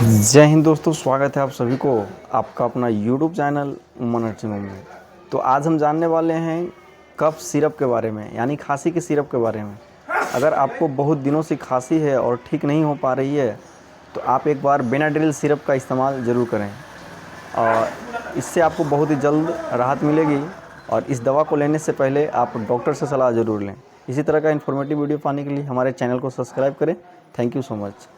जय हिंद दोस्तों, स्वागत है आप सभी को आपका अपना YouTube चैनल उमन नर्सिंग होम में। तो आज हम जानने वाले हैं कफ सिरप के बारे में, यानी खांसी के सिरप के बारे में। अगर आपको बहुत दिनों से खांसी है और ठीक नहीं हो पा रही है तो आप एक बार बेनाड्रिल सिरप का इस्तेमाल ज़रूर करें और इससे आपको बहुत ही जल्द राहत मिलेगी। और इस दवा को लेने से पहले आप डॉक्टर से सलाह ज़रूर लें। इसी तरह का इन्फॉर्मेटिव वीडियो पाने के लिए हमारे चैनल को सब्सक्राइब करें। Thank you so much.